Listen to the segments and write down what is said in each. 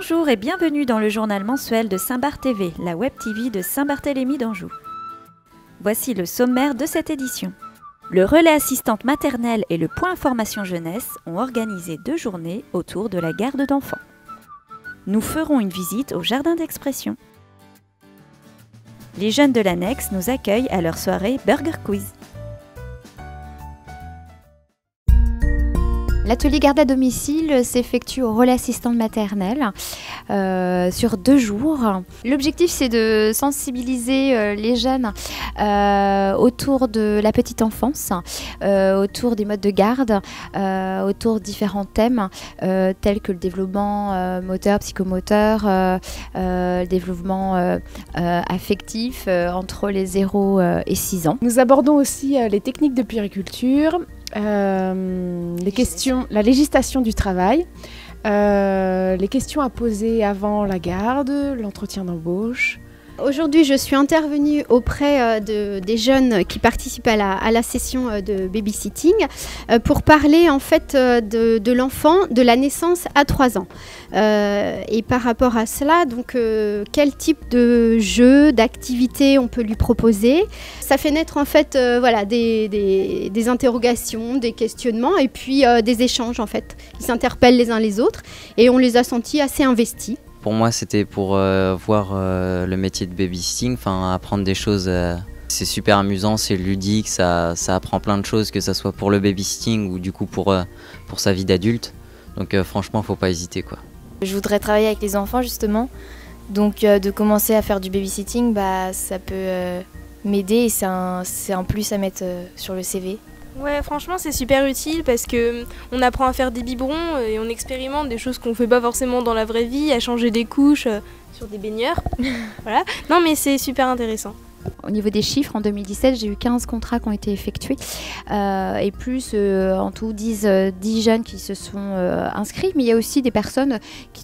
Bonjour et bienvenue dans le journal mensuel de Saint-Barth TV, la web TV de Saint-Barthélemy d'Anjou. Voici le sommaire de cette édition. Le relais assistante maternelle et le point information jeunesse ont organisé 2 journées autour de la garde d'enfants. Nous ferons une visite au jardin d'expression. Les jeunes de l'annexe nous accueillent à leur soirée Burger Quiz. L'atelier garde à domicile s'effectue au relais assistante maternelle sur 2 jours. L'objectif, c'est de sensibiliser les jeunes autour de la petite enfance, autour des modes de garde, autour de différents thèmes tels que le développement moteur, psychomoteur, le développement affectif entre les 0 et 6 ans. Nous abordons aussi les techniques de puériculture, la législation du travail, les questions à poser avant la garde, l'entretien d'embauche. Aujourd'hui, je suis intervenue auprès des jeunes qui participent à la session de babysitting pour parler en fait de l'enfant de la naissance à 3 ans. Et par rapport à cela, donc quel type de jeu, d'activité on peut lui proposer. Ça fait naître en fait voilà, des interrogations, des questionnements et puis des échanges en fait. Ils s'interpellent les uns les autres et on les a sentis assez investis. Pour moi, c'était pour voir le métier de babysitting, apprendre des choses. C'est super amusant, c'est ludique, ça apprend plein de choses, que ce soit pour le babysitting ou du coup pour sa vie d'adulte. Donc franchement, faut pas hésiter, quoi. Je voudrais travailler avec les enfants justement, donc de commencer à faire du babysitting, ça peut m'aider et c'est un plus à mettre sur le CV. Ouais, franchement c'est super utile parce que on apprend à faire des biberons et on expérimente des choses qu'on fait pas forcément dans la vraie vie, à changer des couches sur des baigneurs. Voilà. Non mais c'est super intéressant. Au niveau des chiffres, en 2017, j'ai eu 15 contrats qui ont été effectués et plus en tout 10 jeunes qui se sont inscrits. Mais il y a aussi des personnes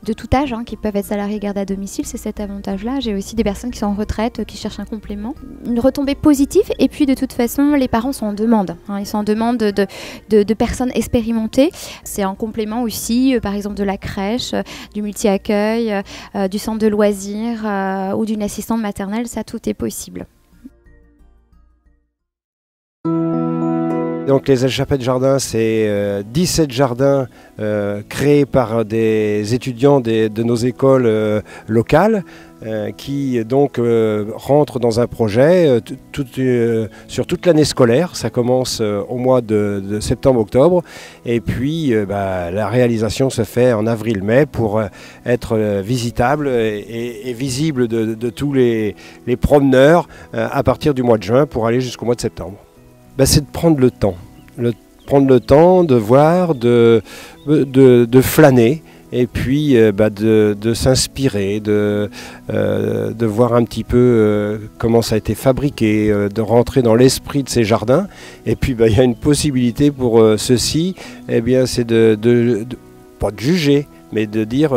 de tout âge qui peuvent être salariées garde à domicile, c'est cet avantage-là. J'ai aussi des personnes qui sont en retraite, qui cherchent un complément. Une retombée positive et puis de toute façon, les parents sont en demande. Ils sont en demande de personnes expérimentées. C'est en complément aussi, par exemple, de la crèche, du multi-accueil, du centre de loisirs ou d'une assistante maternelle, ça tout est possible. Donc les échappées de jardin, c'est 17 jardins créés par des étudiants de nos écoles locales qui donc rentrent dans un projet sur toute l'année scolaire. Ça commence au mois de septembre-octobre et puis la réalisation se fait en avril-mai pour être visitable et visible de tous les promeneurs à partir du mois de juin pour aller jusqu'au mois de septembre. C'est de prendre le temps. Prendre le temps de voir, de flâner et puis de s'inspirer, de voir un petit peu comment ça a été fabriqué, de rentrer dans l'esprit de ces jardins. Et puis il y a une possibilité pour ceux-ci, c'est pas de juger, mais de dire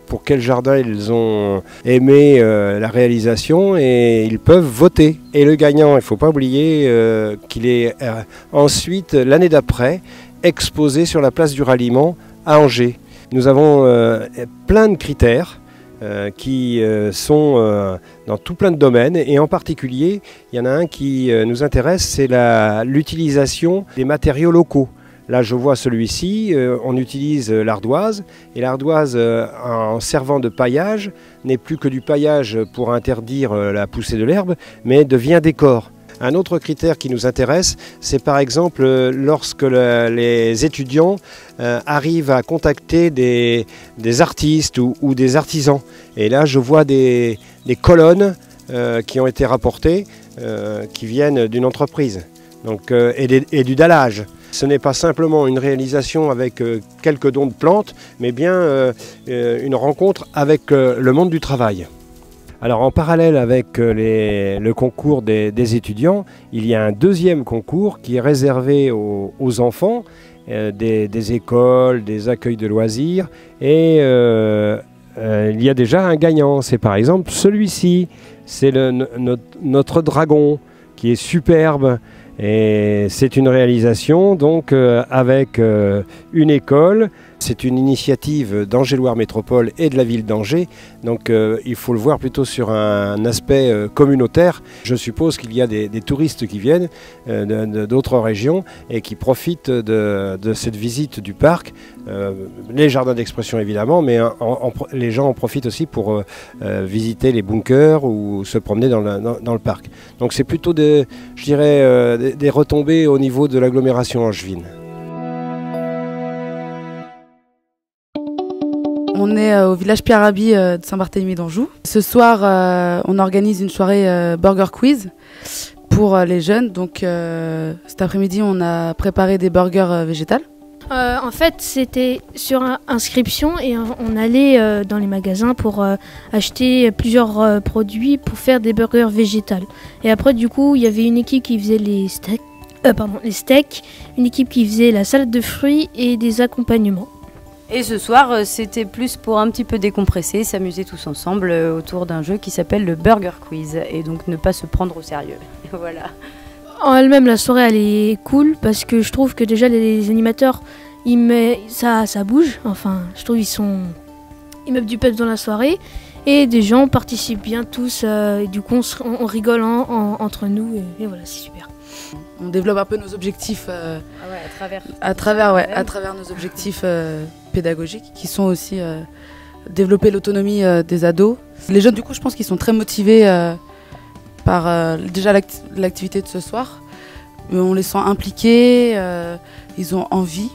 pour quel jardin ils ont aimé la réalisation et ils peuvent voter. Et le gagnant, il ne faut pas oublier qu'il est ensuite, l'année d'après, exposé sur la place du ralliement à Angers. Nous avons plein de critères qui sont dans tout plein de domaines et en particulier, il y en a un qui nous intéresse, c'est l'utilisation des matériaux locaux. Là, je vois celui-ci, on utilise l'ardoise, et l'ardoise, en servant de paillage, n'est plus que du paillage pour interdire la poussée de l'herbe, mais devient décor. Un autre critère qui nous intéresse, c'est par exemple lorsque les étudiants arrivent à contacter des artistes ou des artisans. Et là, je vois des colonnes qui ont été rapportées, qui viennent d'une entreprise, donc, et du dallage. Ce n'est pas simplement une réalisation avec quelques dons de plantes, mais bien une rencontre avec le monde du travail. Alors en parallèle avec le concours des étudiants, il y a un deuxième concours qui est réservé aux enfants des écoles, des accueils de loisirs. Et il y a déjà un gagnant, c'est par exemple celui-ci, c'est notre dragon qui est superbe. Et c'est une réalisation donc avec une école C'est une initiative d'Angers-Loire Métropole et de la ville d'Angers, donc il faut le voir plutôt sur un aspect communautaire. Je suppose qu'il y a des touristes qui viennent d'autres régions et qui profitent de cette visite du parc. Les jardins d'expression évidemment, mais les gens en profitent aussi pour visiter les bunkers ou se promener dans le parc. Donc c'est plutôt des retombées au niveau de l'agglomération angevine. On est au village Pierre Rabhi de Saint-Barthélemy d'Anjou. Ce soir, on organise une soirée Burger Quiz pour les jeunes. Donc cet après-midi, on a préparé des burgers végétales. En fait, c'était sur inscription et on allait dans les magasins pour acheter plusieurs produits pour faire des burgers végétales. Et après, du coup, il y avait une équipe qui faisait les steaks, une équipe qui faisait la salade de fruits et des accompagnements. Et ce soir, c'était plus pour un petit peu décompresser, s'amuser tous ensemble autour d'un jeu qui s'appelle le Burger Quiz. Et donc ne pas se prendre au sérieux. Voilà. En elle-même, la soirée, elle est cool parce que je trouve que déjà les animateurs, ça bouge. Enfin, je trouve ils mettent du peps dans la soirée. Et des gens participent bien tous. Et du coup, on rigole entre nous. Et voilà, c'est super. On développe un peu nos objectifs à travers nos objectifs pédagogiques qui sont aussi développer l'autonomie des ados. Les jeunes, du coup, je pense qu'ils sont très motivés par déjà l'activité de ce soir. On les sent impliqués, ils ont envie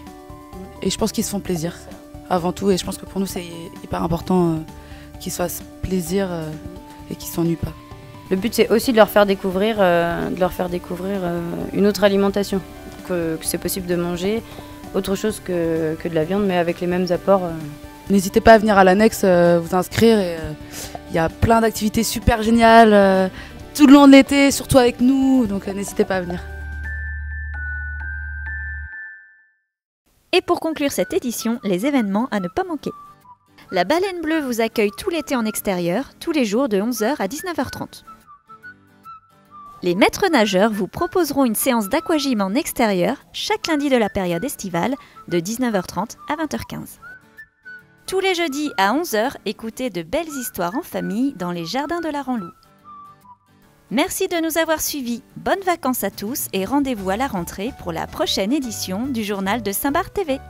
et je pense qu'ils se font plaisir avant tout. Et je pense que pour nous, c'est hyper important qu'ils se fassent plaisir et qu'ils ne s'ennuient pas. Le but, c'est aussi de leur faire découvrir, une autre alimentation, que c'est possible de manger autre chose que de la viande, mais avec les mêmes apports. N'hésitez pas à venir à l'annexe vous inscrire. Il y a plein d'activités super géniales tout le long de l'été, surtout avec nous, donc n'hésitez pas à venir. Et pour conclure cette édition, les événements à ne pas manquer. La Baleine Bleue vous accueille tout l'été en extérieur, tous les jours de 11h à 19h30. Les maîtres nageurs vous proposeront une séance d'aquagym en extérieur chaque lundi de la période estivale de 19h30 à 20h15. Tous les jeudis à 11h, écoutez de belles histoires en famille dans les jardins de la Ranlou. Merci de nous avoir suivis, bonnes vacances à tous et rendez-vous à la rentrée pour la prochaine édition du journal de Saint-Barth TV.